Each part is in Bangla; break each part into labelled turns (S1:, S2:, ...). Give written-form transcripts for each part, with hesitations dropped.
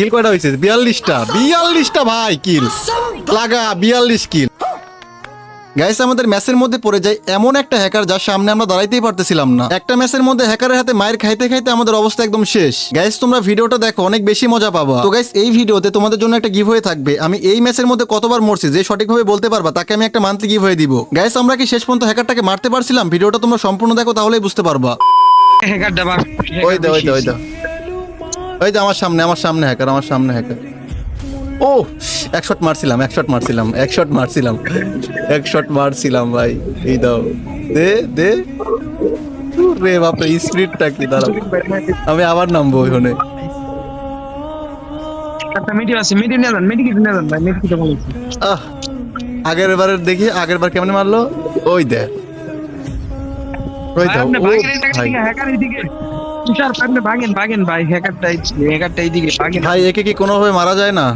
S1: কিল কয়টা হয়েছে? 42টা। 42টা ভাই কিল লাগা, 42 কিল। গাইস আমাদের ম্যাচের মধ্যে পড়ে যায় এমন একটা হ্যাকার যার সামনে আমরা দাঁড়াইতেই পারতেছিলাম না। একটা ম্যাচের মধ্যে হ্যাকারের হাতে মায়ের খাইতে খাইতে আমাদের অবস্থা একদম শেষ। গাইস তোমরা ভিডিওটা দেখো, অনেক বেশি মজা পাবা। তো গাইস এই ভিডিওতে তোমাদের জন্য একটা গিভওয়ে থাকবে। আমি এই ম্যাচের মধ্যে কতবার মরছি যে সঠিকভাবে বলতে পারবা তাকে আমি একটা মান্থলি গিভওয়ে দিব। গাইস আমরা কি শেষ পর্যন্ত হ্যাকারটাকে মারতে পারছিলাম? ভিডিওটা তোমরা সম্পূর্ণ দেখো, তাহলেই বুঝতে পারবা। ওই দে ওই দে আমার সামনে হ্যাকার, আমার সামনে হ্যাকার। ও এক শট মারছিলাম ভাই। এই দাও দে দে রে বাপরে, স্পিডটা কি! দাঁড়াও আমি আবার নামবো ওখানে। আহ আগের বারের দেখি, আগের বার কেমন মারলো। ওই দে ওই দাও। ভাই একে কি কোনোভাবে মারা যায় না?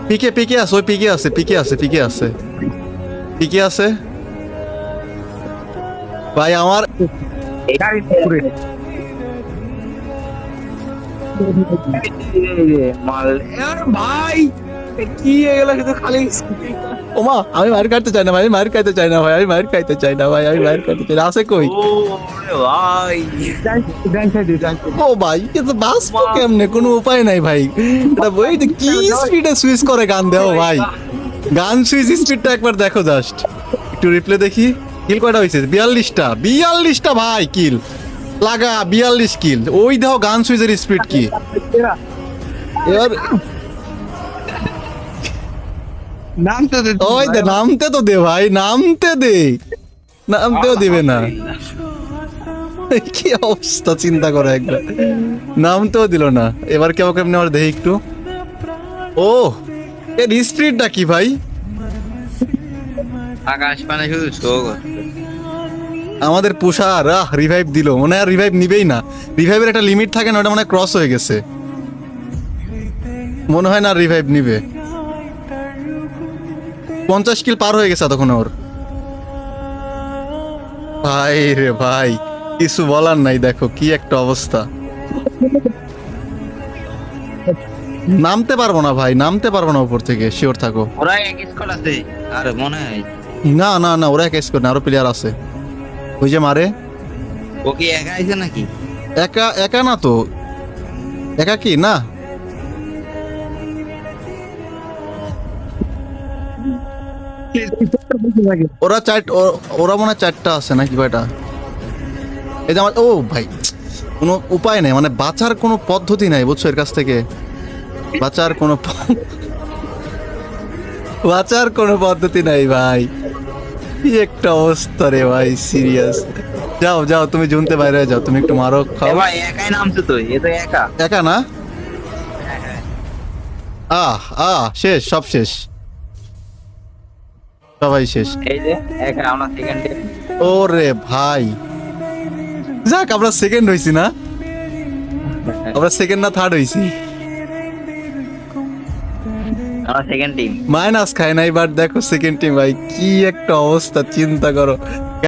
S1: পিকে আছে, ওই পিকে আছে ভাই আমার।
S2: ভাই কি এগুলো কিন্তু খালি
S1: ওমা আমি মার খাইতে চাই না ভাই, আছে কই?
S2: ভাই
S1: ও ভাই কিন্তু বাঁচবো কেমনে? কোনো উপায় নাই ভাই। এটা বই কি স্পিডে সুইচ করে গান দেও ভাই। গান সুইচ স্পিডটা একবার দেখো, জাস্ট একটু রিপ্লে দেখি। কিল কয়টা হয়েছে? 42টা ভাই কিল লাগা, 42 কিল। ওই দেখো গান সুইচের স্পিড কি। এবার ওই দে, নামতে তো দে ভাই, নামতেও দিবে না। কি অবস্থা চিন্তা করো একবার, নামতেও দিল না। এবার কেমন আমার দেখি একটু। ও এর স্পিডটা কি ভাই?
S2: আকাশ পানে শুধু শো
S1: আমাদের পুষার রিভাইভ দিল, মনে হয় রিভাইভ নিবেই না। রিভাইভের একটা লিমিট থাকে না, ওটা মনে হয় ক্রস হয়ে গেছে, মনে হয় না রিভাইভ নিবে। 50 কিল পার হয়ে গেছে তখন ওর। ভাই রে ভাই কিছু বলার নাই, দেখো কি একটা অবস্থা। নামতে পারবো না ভাই, উপর থেকে, শিওর থাকো।
S2: ওরা এক স্কোর আছে আর মনে হয়
S1: না ওরা কেস করে না, আরো প্লেয়ার আছে। ওই যে মারে,
S2: ও কি একা আইছে নাকি?
S1: একা না তো, একা কি না। ওরা মনে হয় 4টা আছে নাকি কয়টা? এই যে আমার, ও ভাই কোনো উপায় নেই, মানে বাঁচার কোনো পদ্ধতি নাই, বুঝছো? এর কাছ থেকে বাঁচার কোনো পদ্ধতি নাই ভাই। কি একটা অবস্থা রে ভাই, সিরিয়াস। যাও তুমি জুনতে বাইরে যাও, তুমি একটু মারো খাও।
S2: ভাই একাই নামছে তো, এ তো
S1: একা না। শেষ, সব শেষ, সবাই শেষ।
S2: এই যে একা আমরা সেকেন্ডে।
S1: ওরে ভাই যাক, আমরা সেকেন্ড হইছি না, আমরা সেকেন্ড না থার্ড হইছি।
S2: আমরা সেকেন্ড টিম।
S1: মাইনাস খায় নাই, বাট দেখো সেকেন্ড টিম ভাই, কি একটা অবস্থা চিন্তা করো।